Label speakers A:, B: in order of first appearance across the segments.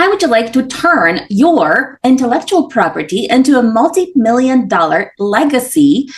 A: How would you like to turn your intellectual property into a multi-million-dollar legacy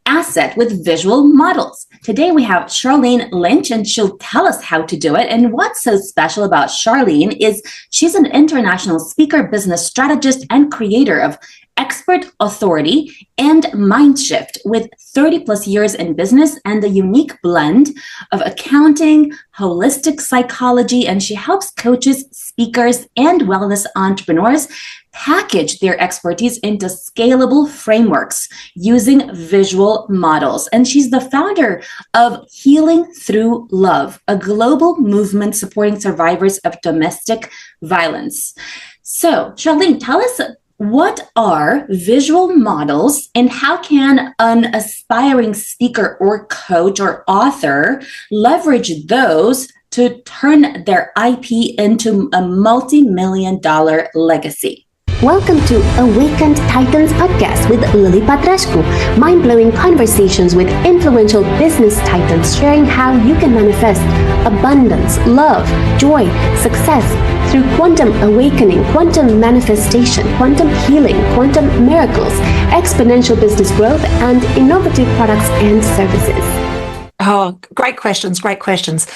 A: asset with visual models? Today we have Sharlene Lynch, and she'll tell us how to do it. And what's so special about Sharlene is she's an international speaker, business strategist, and creator of Expert Authority and Mindshift, with 30 plus years in business and a unique blend of accounting, holistic psychology, and she helps coaches, speakers, and wellness entrepreneurs package their expertise into scalable frameworks using visual models. And she's the founder of Healing Through Love, a global movement supporting survivors of domestic violence. So, Sharlene, tell us, what are visual models, and how can an aspiring speaker or coach or author leverage those to turn their IP into a multi-million-dollar legacy?
B: Welcome to Awakened Titans podcast with Lily Patrascu. Mind-blowing conversations with influential business titans sharing how you can manifest abundance, love, joy, success through quantum awakening, quantum manifestation, quantum healing, quantum miracles, exponential business growth, and innovative products and services.
C: Oh, great questions, great questions.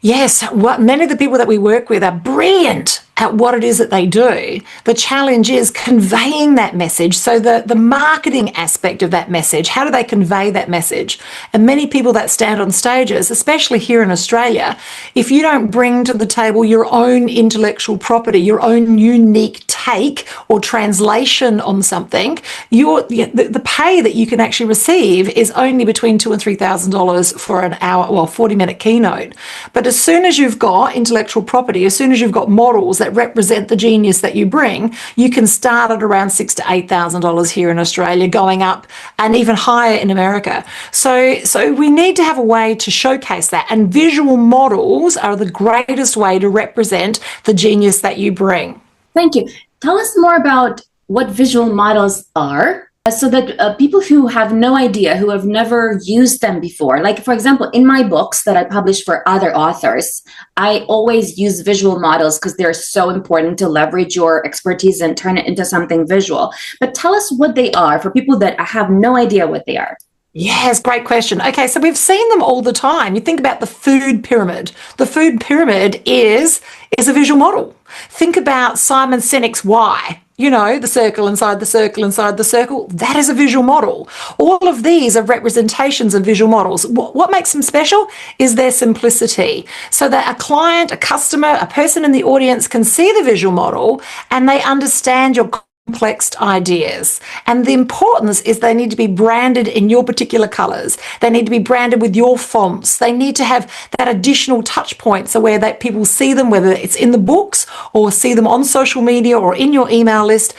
C: Yes, many of the people that we work with are brilliant at what it is that they do. The challenge is conveying that message. So the marketing aspect of that message, how do they convey that message? And many people that stand on stages, especially here in Australia, if you don't bring to the table your own intellectual property, your own unique take or translation on something, the pay that you can actually receive is only between $2,000 and $3,000 for an hour, 40-minute keynote. But as soon as you've got intellectual property, as soon as you've got models that represent the genius that you bring, you can start at around $6,000 to $8,000 here in Australia, going up and even higher in America. So we need to have a way to showcase that, and visual models are the greatest way to represent the genius that you bring.
A: Thank you. Tell us more about what visual models are, so that people who have no idea, who have never used them before, like, for example, in my books that I publish for other authors, I always use visual models because they're so important to leverage your expertise and turn it into something visual. But tell us what they are for people that have no idea what they are.
C: Yes, great question. Okay, so we've seen them all the time. You think about the food pyramid. The food pyramid is a visual model. Think about Simon Sinek's why. You know, the circle inside the circle inside the circle. That is a visual model. All of these are representations of visual models. What makes them special is their simplicity, so that a client, a customer, a person in the audience can see the visual model and they understand your complex ideas. And the importance is they need to be branded in your particular colors. They need to be branded with your fonts. They need to have that additional touch point, so where that people see them, whether it's in the books or see them on social media or in your email list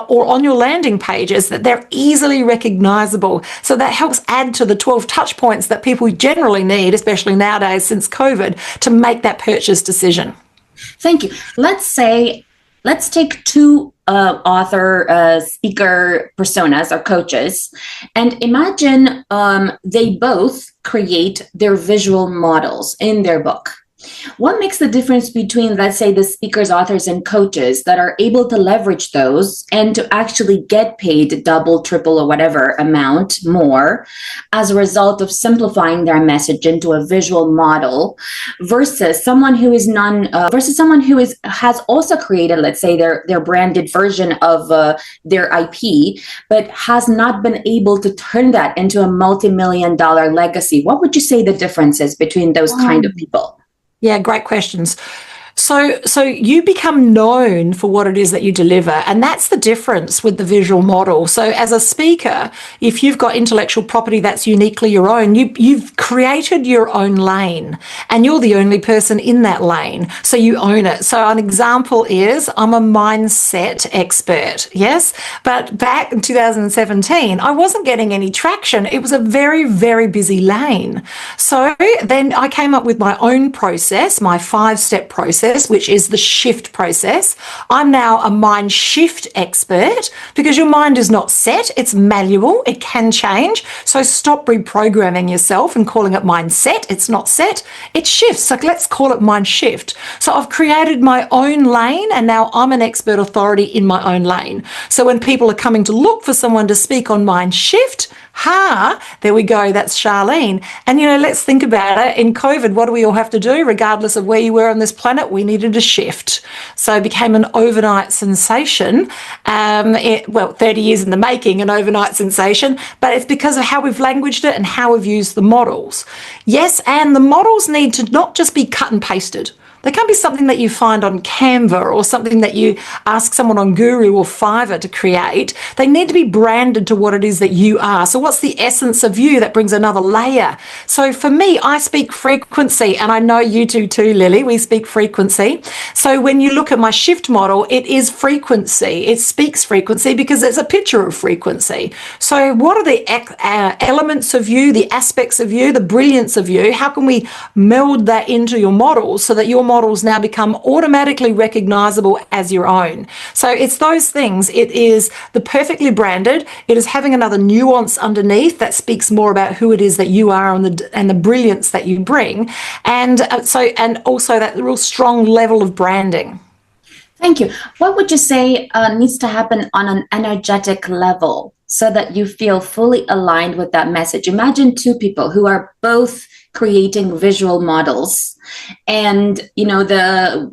C: or on your landing pages, that they're easily recognizable. So that helps add to the 12 touch points that people generally need, especially nowadays since COVID, to make that purchase decision.
A: Thank you. Let's take two author, speaker personas or coaches, and imagine they both create their visual models in their book. What makes the difference between, let's say, the speakers, authors, and coaches that are able to leverage those and to actually get paid double, triple, or whatever amount more as a result of simplifying their message into a visual model, versus someone who is has also created, let's say, their branded version of their IP, but has not been able to turn that into a multi-million-dollar legacy? What would you say the difference is between those kind of people?
C: Yeah, great questions. So you become known for what it is that you deliver, and that's the difference with the visual model. So as a speaker, if you've got intellectual property that's uniquely your own, you've created your own lane, and you're the only person in that lane, so you own it. So an example is, I'm a mindset expert, yes, but back in 2017, I wasn't getting any traction. It was a very, very busy lane. So then I came up with my own process, my 5-step process, process, which is the shift process. I'm now a mind shift expert because your mind is not set, it's malleable, it can change. So stop reprogramming yourself and calling it mindset. It's not set, it shifts. So let's call it mind shift. So I've created my own lane, and now I'm an expert authority in my own lane. So when people are coming to look for someone to speak on mind shift, there we go, that's Sharlene. And, let's think about it. In COVID, what do we all have to do? Regardless of where you were on this planet, we needed a shift. So it became an overnight sensation. 30 years in the making, an overnight sensation, but it's because of how we've languaged it and how we've used the models. Yes, and the models need to not just be cut and pasted. They can't be something that you find on Canva or something that you ask someone on Guru or Fiverr to create. They need to be branded to what it is that you are. So what's the essence of you that brings another layer? So for me, I speak frequency, and I know you do too, Lily. We speak frequency. So when you look at my shift model, it is frequency. It speaks frequency because it's a picture of frequency. So what are the elements of you, the aspects of you, the brilliance of you? How can we meld that into your models so that your models now become automatically recognizable as your own? So it's those things. It is the perfectly branded. It is having another nuance underneath that speaks more about who it is that you are and the brilliance that you bring, and also that real strong level of branding.
A: Thank you. What would you say needs to happen on an energetic level so that you feel fully aligned with that message? Imagine two people who are both creating visual models, and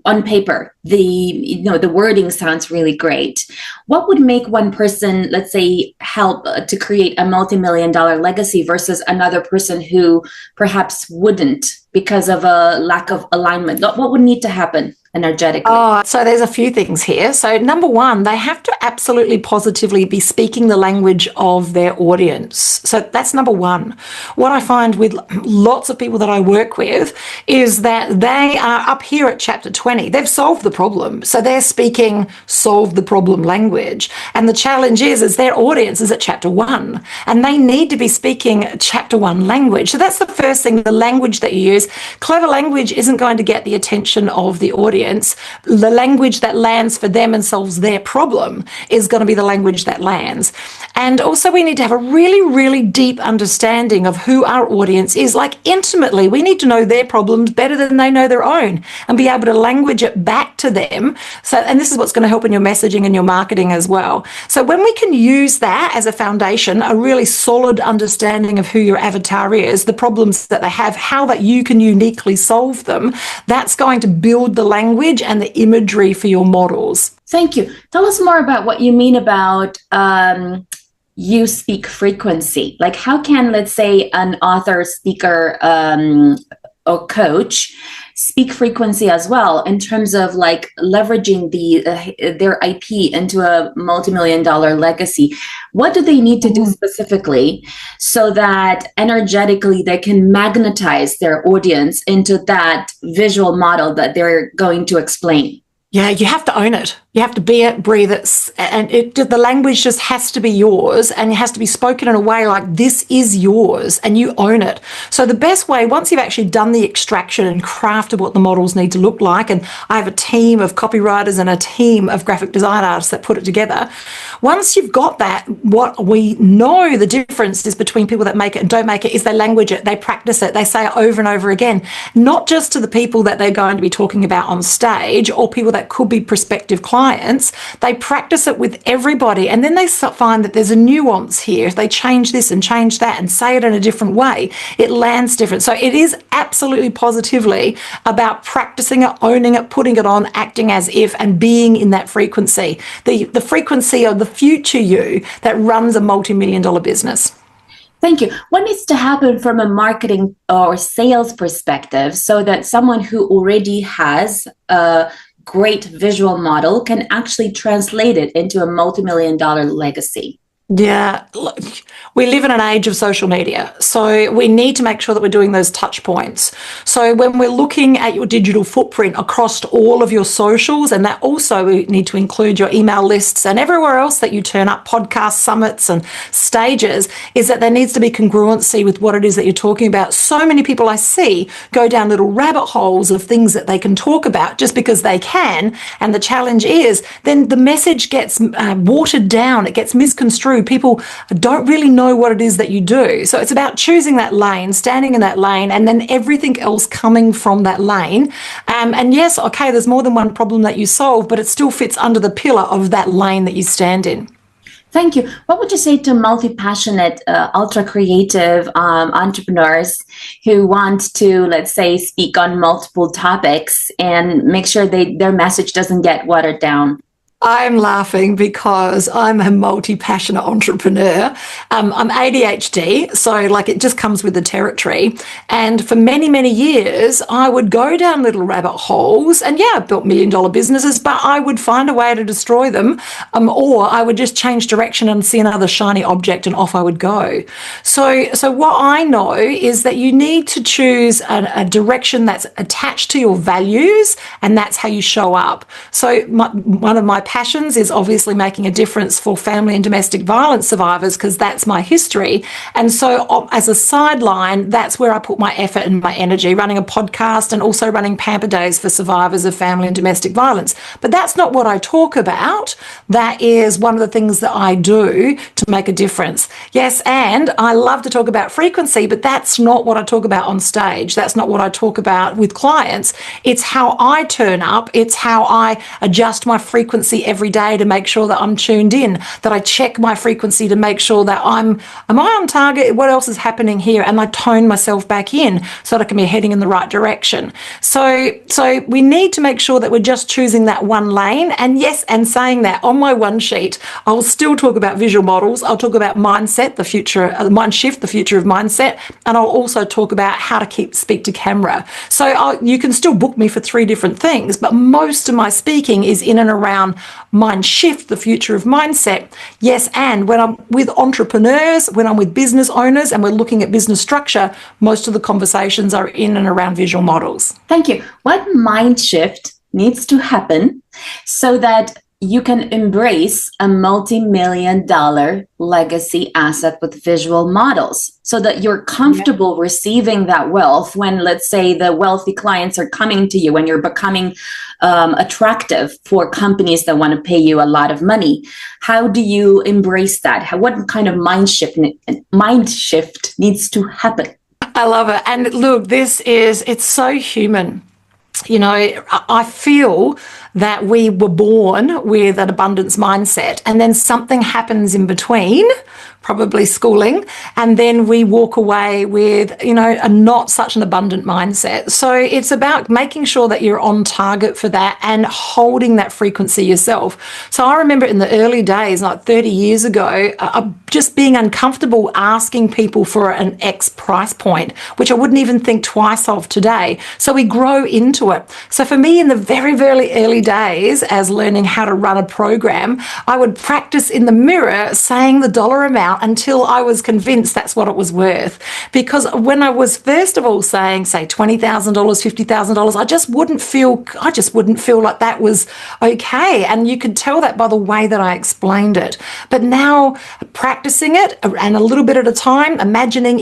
A: on paper the wording sounds really great. What would make one person, let's say, help to create a multi-million-dollar legacy versus another person who perhaps wouldn't because of a lack of alignment? What would need to happen energetically?
C: So there's a few things here. So number one, they have to absolutely positively be speaking the language of their audience. So that's number one. What I find with lots of people that I work with is that they are up here at chapter 20. They've solved the problem. So they're speaking solve the problem language. And the challenge is their audience is at chapter 1, and they need to be speaking chapter 1 language. So that's the first thing, the language that you use. Clever language isn't going to get the attention of the audience. The language that lands for them and solves their problem is going to be the language that lands. And also we need to have a really, really deep understanding of who our audience is. Like intimately, we need to know their problems better than they know their own and be able to language it back to them. So, and this is what's going to help in your messaging and your marketing as well. So when we can use that as a foundation, a really solid understanding of who your avatar is, the problems that they have, how that you can uniquely solve them, that's going to build the language and the imagery for your models.
A: Thank you. Tell us more about what you mean about you speak frequency. Like how can, let's say, an author, speaker, or coach speak frequency as well in terms of like leveraging their IP into a multi-million-dollar legacy? What do they need to do specifically so that energetically they can magnetize their audience into that visual model that they're going to explain?
C: Yeah, you have to own it. You have to be it, breathe it, and the language just has to be yours, and it has to be spoken in a way like this is yours and you own it. So the best way, once you've actually done the extraction and crafted what the models need to look like, and I have a team of copywriters and a team of graphic design artists that put it together, once you've got that, what we know the difference is between people that make it and don't make it is they language it, they practice it, they say it over and over again, not just to the people that they're going to be talking about on stage or people that could be prospective clients. They practice it with everybody, and then they find that there's a nuance here. If they change this and change that and say it in a different way, it lands different. So it is absolutely positively about practicing it, owning it, putting it on, acting as if, and being in that frequency, the frequency of the future you that runs a multi-million-dollar business.
A: Thank you. What needs to happen from a marketing or sales perspective so that someone who already has a great visual model can actually translate it into a multi-million-dollar legacy?
C: Yeah, look, we live in an age of social media, so we need to make sure that we're doing those touch points. So when we're looking at your digital footprint across all of your socials, and that also we need to include your email lists and everywhere else that you turn up, podcasts, summits and stages, is that there needs to be congruency with what it is that you're talking about. So many people I see go down little rabbit holes of things that they can talk about just because they can, and the challenge is then the message gets watered down, it gets misconstrued. People don't really know what it is that you do. So it's about choosing that lane, standing in that lane, and then everything else coming from that lane. And yes, okay, there's more than one problem that you solve, but it still fits under the pillar of that lane that you stand in.
A: Thank you. What would you say to multi-passionate, ultra-creative entrepreneurs who want to, let's say, speak on multiple topics and make sure their message doesn't get watered down?
C: I'm laughing because I'm a multi-passionate entrepreneur. I'm ADHD, so like it just comes with the territory. And for many, many years, I would go down little rabbit holes and I built million-dollar businesses, but I would find a way to destroy them, or I would just change direction and see another shiny object and off I would go. So what I know is that you need to choose a direction that's attached to your values, and that's how you show up. So one of my passions is obviously making a difference for family and domestic violence survivors, because that's my history. And so as a sideline, that's where I put my effort and my energy, running a podcast and also running pamper days for survivors of family and domestic violence. But that's not what I talk about. That is one of the things that I do to make a difference. Yes, and I love to talk about frequency, but that's not what I talk about on stage. That's not what I talk about with clients. It's how I turn up. It's how I adjust my frequency every day to make sure that I'm tuned in, that I check my frequency to make sure that am I on target? What else is happening here? And I tone myself back in so that I can be heading in the right direction. So we need to make sure that we're just choosing that one lane. And yes, and saying that on my one sheet, I'll still talk about visual models. I'll talk about mindset, the future, Mindshift, the future of mindset. And I'll also talk about how to speak to camera. So you can still book me for 3 different things, but most of my speaking is in and around Mindshift, the future of mindset. Yes, and when I'm with entrepreneurs, when I'm with business owners and we're looking at business structure, most of the conversations are in and around visual models.
A: Thank you. What mind shift needs to happen so that you can embrace a multi-million-dollar legacy asset with visual models, so that you're comfortable receiving that wealth when, let's say, the wealthy clients are coming to you, when you're becoming attractive for companies that want to pay you a lot of money? How do you embrace that? What kind of mind shift needs to happen?
C: I love it. And look, it's so human. You know, I feel that we were born with an abundance mindset, and then something happens in between, probably schooling, and then we walk away with, a not such an abundant mindset. So it's about making sure that you're on target for that and holding that frequency yourself. So I remember in the early days, like 30 years ago, just being uncomfortable asking people for an X price point, which I wouldn't even think twice of today. So we grow into it. So for me, in the very, very early days, as learning how to run a program, I would practice in the mirror saying the dollar amount until I was convinced that's what it was worth. Because when I was first of all saying, say, $20,000, $50,000, I just wouldn't feel like that was okay. And you could tell that by the way that I explained it. But now practicing it and a little bit at a time, imagining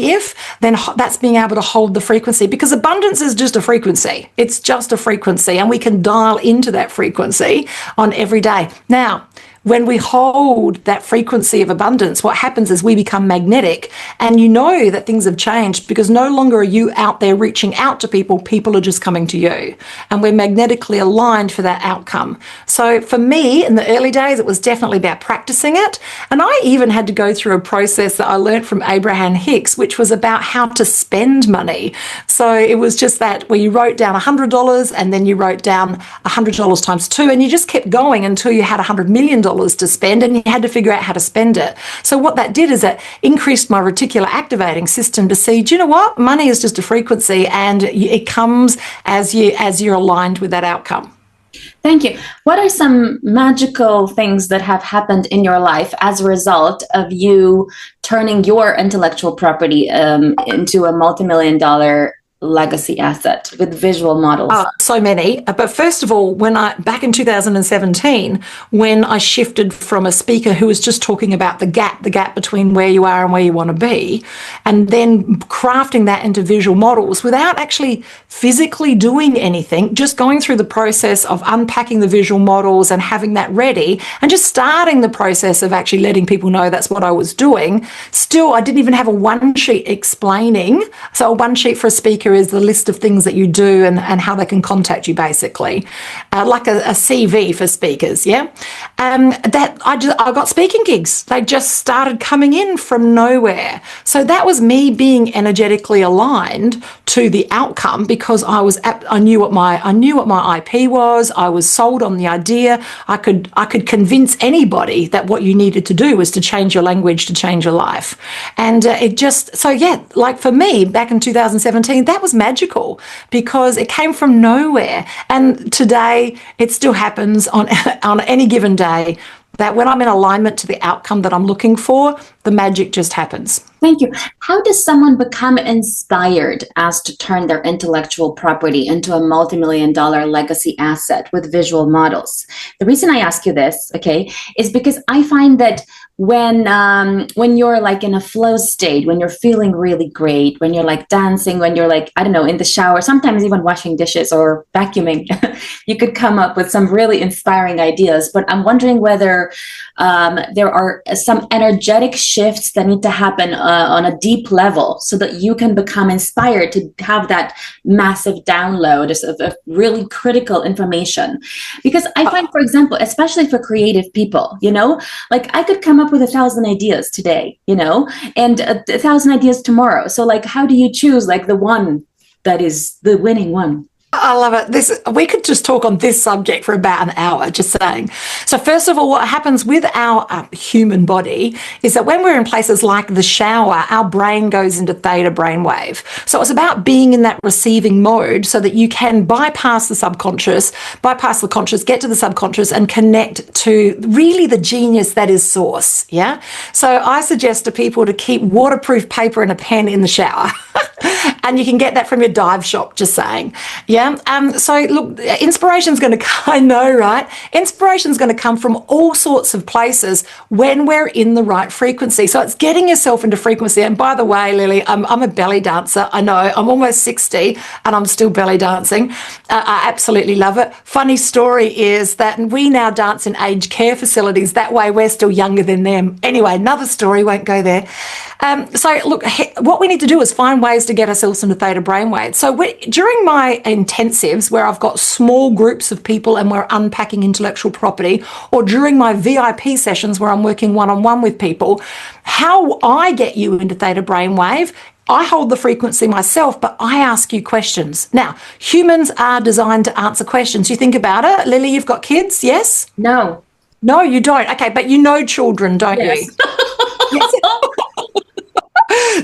C: then that's being able to hold the frequency, because abundance is just a frequency. It's just a frequency, and we can dial into that frequency on every day. Now, when we hold that frequency of abundance, what happens is we become magnetic, and you know that things have changed because no longer are you out there reaching out to people. People are just coming to you, and we're magnetically aligned for that outcome. So for me, in the early days, it was definitely about practicing it. And I even had to go through a process that I learned from Abraham Hicks, which was about how to spend money. So it was just that where you wrote down $100 and then you wrote down $100 times 2, and you just kept going until you had $100 million to spend, and you had to figure out how to spend it. So what that did is it increased my reticular activating system to see, do you know what? Money is just a frequency, and it comes as you're aligned with that outcome.
A: Thank you. What are some magical things that have happened in your life as a result of you turning your intellectual property into a multi-million dollar legacy asset with visual models?
C: So many. But first of all, back in 2017, when I shifted from a speaker who was just talking about the gap between where you are and where you want to be, and then crafting that into visual models without actually physically doing anything, just going through the process of unpacking the visual models and having that ready, and just starting the process of actually letting people know that's what I was doing. Still, I didn't even have a one sheet explaining. So a one sheet for a speaker is the list of things that you do and how they can contact you, basically, like a CV for speakers. Yeah, that I got speaking gigs. They just started coming in from nowhere. So that was me being energetically aligned to the outcome, because I knew what my IP was. I was sold on the idea. I could convince anybody that what you needed to do was to change your language to change your life. And like for me back in 2017, that was magical because it came from nowhere. And today it still happens on any given day, that when I'm in alignment to the outcome that I'm looking for, the magic just happens.
A: Thank you. How does someone become inspired as to turn their intellectual property into a multi-million dollar legacy asset with visual models? The reason I ask you this, okay, is because I find that when you're like in a flow state, when you're feeling really great, when you're like dancing, when you're like, I don't know, in the shower, sometimes even washing dishes or vacuuming, you could come up with some really inspiring ideas. But I'm wondering whether there are some energetic shifts that need to happen on a deep level so that you can become inspired to have that massive download of really critical information. Because I find, for example, especially for creative people, like I could come up with 1,000 ideas today, and 1,000 ideas tomorrow. So like, how do you choose like the one that is the winning one?
C: I love it. We could just talk on this subject for about an hour, just saying. So first of all, what happens with our human body is that when we're in places like the shower, our brain goes into theta brainwave. So it's about being in that receiving mode so that you can bypass the subconscious, bypass the conscious, get to the subconscious and connect to really the genius that is source. Yeah. So I suggest to people to keep waterproof paper and a pen in the shower. And you can get that from your dive shop, just saying. Yeah. So look, inspiration's going to, I know, right? Inspiration's going to come from all sorts of places when we're in the right frequency. So it's getting yourself into frequency. And by the way, Lily, I'm a belly dancer. I know I'm almost 60 and I'm still belly dancing. I absolutely love it. Funny story is that we now dance in aged care facilities. That way we're still younger than them. Anyway, another story, won't go there. So look, what we need to do is find ways to get ourselves into theta brainwave. So during my intensives where I've got small groups of people and we're unpacking intellectual property, or during my VIP sessions where I'm working one-on-one with people, how I get you into theta brainwave, I hold the frequency myself, but I ask you questions. Now, humans are designed to answer questions. You think about it. Lily, you've got kids, yes?
A: No.
C: No, you don't. Okay, but you know children, don't
A: yes.
C: you? Yes.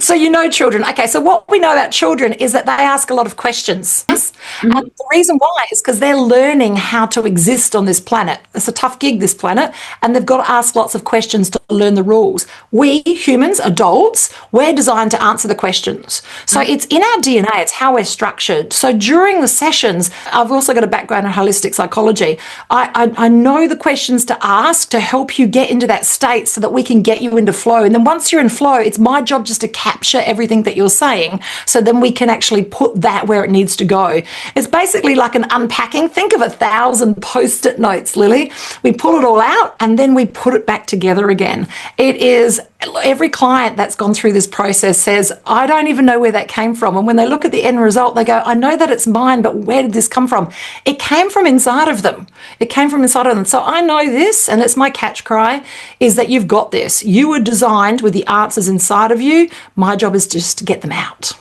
C: So you know children. Okay, so what we know about children is that they ask a lot of questions. Mm-hmm. And the reason why is because they're learning how to exist on this planet. It's a tough gig, this planet, and they've got to ask lots of questions to learn the rules. We humans, adults, we're designed to answer the questions. So it's in our DNA, it's how we're structured. So during the sessions, I've also got a background in holistic psychology. I know the questions to ask to help you get into that state so that we can get you into flow. And then once you're in flow, it's my job just to capture everything that you're saying so then we can actually put that where it needs to go. It's basically like an unpacking. Think of 1,000 post-it notes, Lily. We pull it all out and then we put it back together again. It is, every client that's gone through this process says, I don't even know where that came from. And when they look at the end result, they go, I know that it's mine, but where did this come from? It came from inside of them. It came from inside of them. So I know this, and it's my catch cry, is that you've got this. You were designed with the answers inside of you. My job is just to get them out.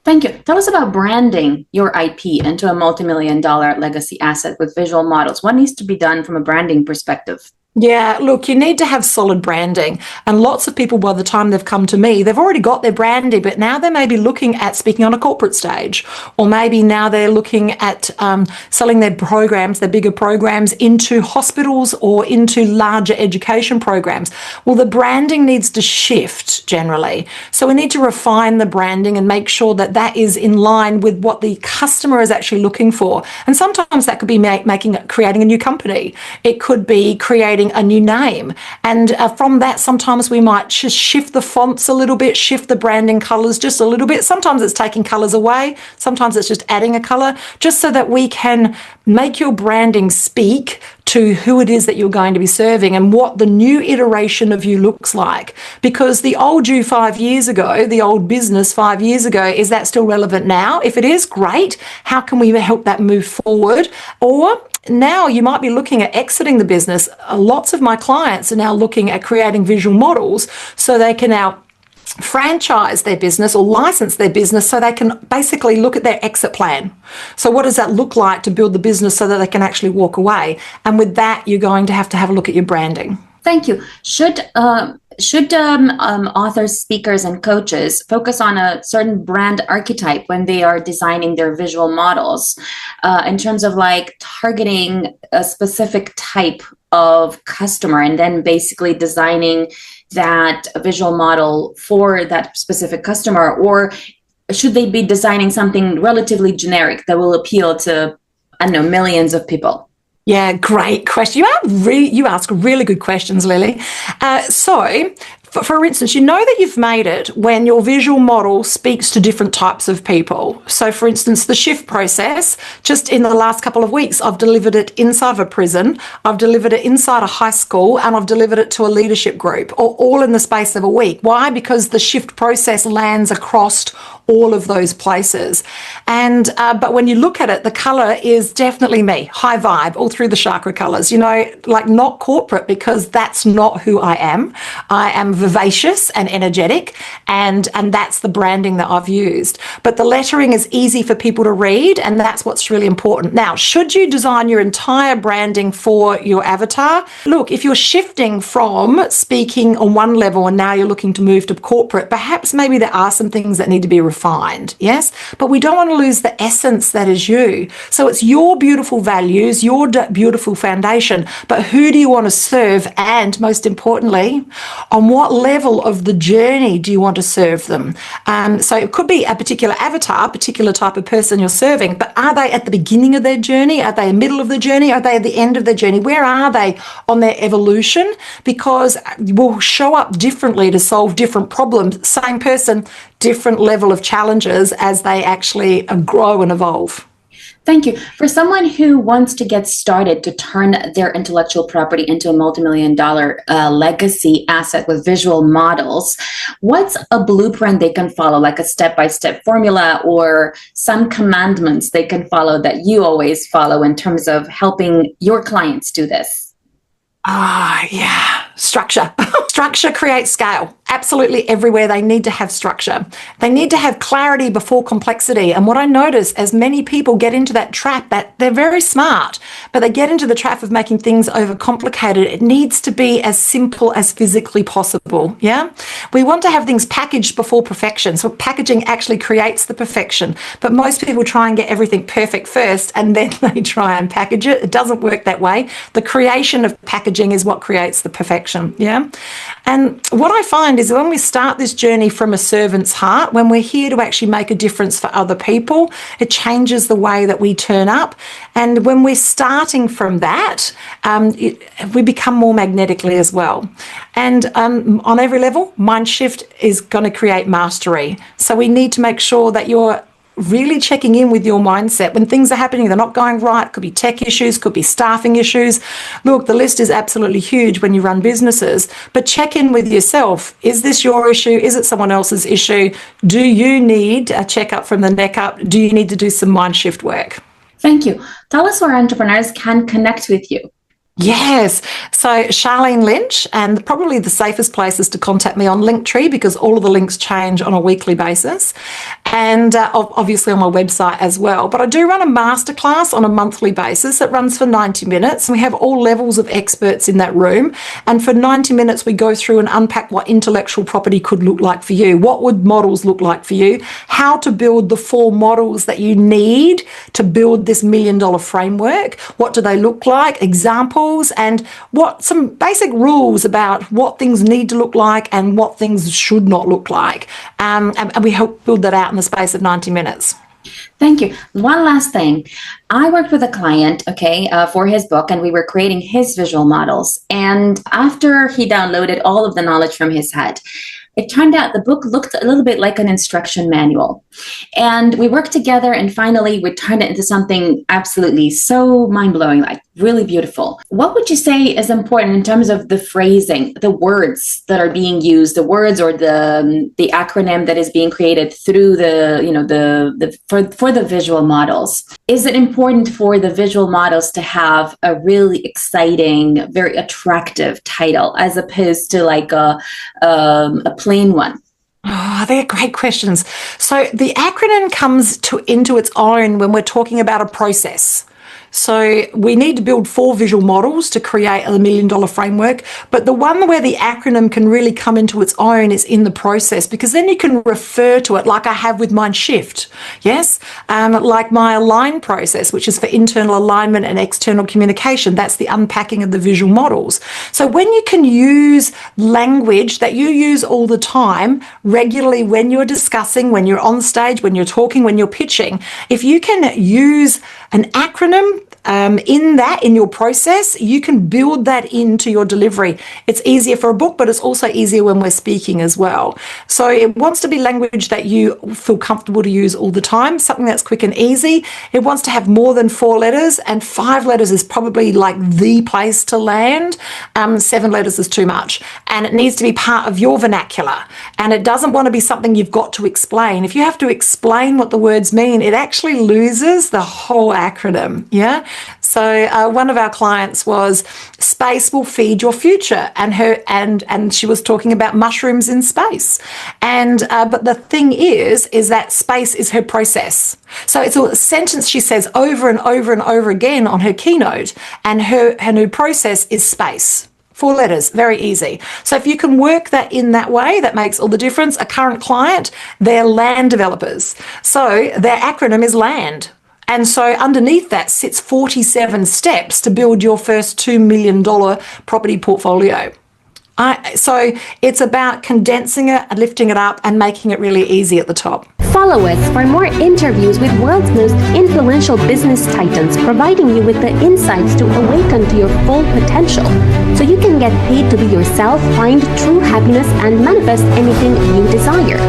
A: Thank you. Tell us about branding your IP into a multi-million-dollar legacy asset with visual models. What needs to be done from a branding perspective?
C: Yeah, look, you need to have solid branding. And lots of people, by the time they've come to me, they've already got their branding, but now they may be looking at speaking on a corporate stage, or maybe now they're looking at selling their programs, their bigger programs, into hospitals or into larger education programs. Well, the branding needs to shift generally. So we need to refine the branding and make sure that that is in line with what the customer is actually looking for. And sometimes that could be creating a new company. It could be creating a new name. And from that, sometimes we might just shift the fonts a little bit, shift the branding colors just a little bit. Sometimes it's taking colors away. Sometimes it's just adding a color, just so that we can make your branding speak to who it is that you're going to be serving and what the new iteration of you looks like. Because the old you 5 years ago, the old business 5 years ago, is that still relevant now? If it is, great. How can we help that move forward? Or now you might be looking at exiting the business. Lots of my clients are now looking at creating visual models so they can now franchise their business or license their business, so they can basically look at their exit plan. So what does that look like to build the business so that they can actually walk away? And with that, you're going to have a look at your branding.
A: Thank you. Should authors, speakers, and coaches focus on a certain brand archetype when they are designing their visual models, in terms of like targeting a specific type of customer and then basically designing that visual model for that specific customer? Or should they be designing something relatively generic that will appeal to, I don't know, millions of people?
C: Yeah, great question. You ask really good questions, Lily. For instance, you know that you've made it when your visual model speaks to different types of people. So, for instance, the shift process, just in the last couple of weeks, I've delivered it inside of a prison, I've delivered it inside a high school, and I've delivered it to a leadership group, all in the space of a week. Why? Because the shift process lands across all of those places. And but when you look at it, the color is definitely me, high vibe, all through the chakra colors, like not corporate, because that's not who I am. I am vivacious and energetic, and that's the branding that I've used. But the lettering is easy for people to read, and that's what's really important. Now, should you design your entire branding for your avatar? Look, if you're shifting from speaking on one level and now you're looking to move to corporate, perhaps maybe there are some things that need to be refined, yes? But we don't want to lose the essence that is you. So it's your beautiful values, your beautiful foundation, but who do you want to serve? And most importantly, on what level of the journey do you want to serve them? So it could be a particular avatar, particular type of person you're serving, but are they at the beginning of their journey? Are they in the middle of the journey? Are they at the end of their journey? Where are they on their evolution? Because we'll show up differently to solve different problems. Same person, different level of challenges as they actually grow and evolve.
A: Thank you. For someone who wants to get started to turn their intellectual property into a multi-million-dollar legacy asset with visual models, what's a blueprint they can follow, like a step-by-step formula or some commandments they can follow that you always follow in terms of helping your clients do this?
C: Yeah. Structure. Structure creates scale. Absolutely everywhere they need to have structure. They need to have clarity before complexity. And what I notice as many people get into that trap, that they're very smart, but they get into the trap of making things overcomplicated. It needs to be as simple as physically possible. Yeah. We want to have things packaged before perfection. So packaging actually creates the perfection, but most people try and get everything perfect first and then they try and package it. It doesn't work that way. The creation of packaging is what creates the perfection. Yeah. And what I find is when we start this journey from a servant's heart, when we're here to actually make a difference for other people, it changes the way that we turn up. And when we're starting from that, we become more magnetically as well. And on every level, Mindshift is going to create mastery. So we need to make sure that you're really checking in with your mindset when things are happening, they're not going right. Could be tech issues, could be staffing issues. Look, the list is absolutely huge when you run businesses, but check in with yourself. Is this your issue? Is it someone else's issue? Do you need a checkup from the neck up? Do you need to do some mind shift work?
A: Thank you. Tell us where entrepreneurs can connect with you.
C: Yes. So Sharlene Lynch, and probably the safest place is to contact me on Linktree because all of the links change on a weekly basis, and obviously on my website as well. But I do run a masterclass on a monthly basis. It runs for 90 minutes, and we have all levels of experts in that room. And for 90 minutes, we go through and unpack what intellectual property could look like for you. What would models look like for you? How to build the 4 models that you need to build this $1 million framework. What do they look like? Examples. And what some basic rules about what things need to look like and what things should not look like. And we help build that out in the space of 90 minutes.
A: Thank you. One last thing. I worked with a client, for his book, and we were creating his visual models. And after he downloaded all of the knowledge from his head, it turned out the book looked a little bit like an instruction manual. And we worked together, and finally we turned it into something absolutely so mind-blowing, like really beautiful. What would you say is important in terms of the phrasing, the words that are being used, the words or the acronym that is being created through for the visual models? Is it important for the visual models to have a really exciting, very attractive title as opposed to like a plain one?
C: Oh, they're great questions. So the acronym comes into its own when we're talking about a process. So we need to build 4 visual models to create a $1 million framework. But the one where the acronym can really come into its own is in the process, because then you can refer to it like I have with Mindshift. Yes. Like my align process, which is for internal alignment and external communication. That's the unpacking of the visual models. So when you can use language that you use all the time, regularly, when you're discussing, when you're on stage, when you're talking, when you're pitching, if you can use an acronym in your process, you can build that into your delivery. It's easier for a book, but it's also easier when we're speaking as well. So it wants to be language that you feel comfortable to use all the time, something that's quick and easy. It wants to have more than 4 letters, and 5 letters is probably like the place to land. 7 letters is too much, and it needs to be part of your vernacular. And it doesn't want to be something you've got to explain. If you have to explain what the words mean, it actually loses the whole acronym. Yeah. So one of our clients was space will feed your future, and she was talking about mushrooms in space. And but the thing is that space is her process. So it's a sentence she says over and over and over again on her keynote, and her new process is space. 4 letters, very easy. So if you can work that in that way, that makes all the difference. A current client, they're land developers. So their acronym is LAND. And so underneath that sits 47 steps to build your first $2 million property portfolio. So it's about condensing it and lifting it up and making it really easy at the top.
B: Follow us for more interviews with world's most influential business titans, providing you with the insights to awaken to your full potential so you can get paid to be yourself, find true happiness, and manifest anything you desire.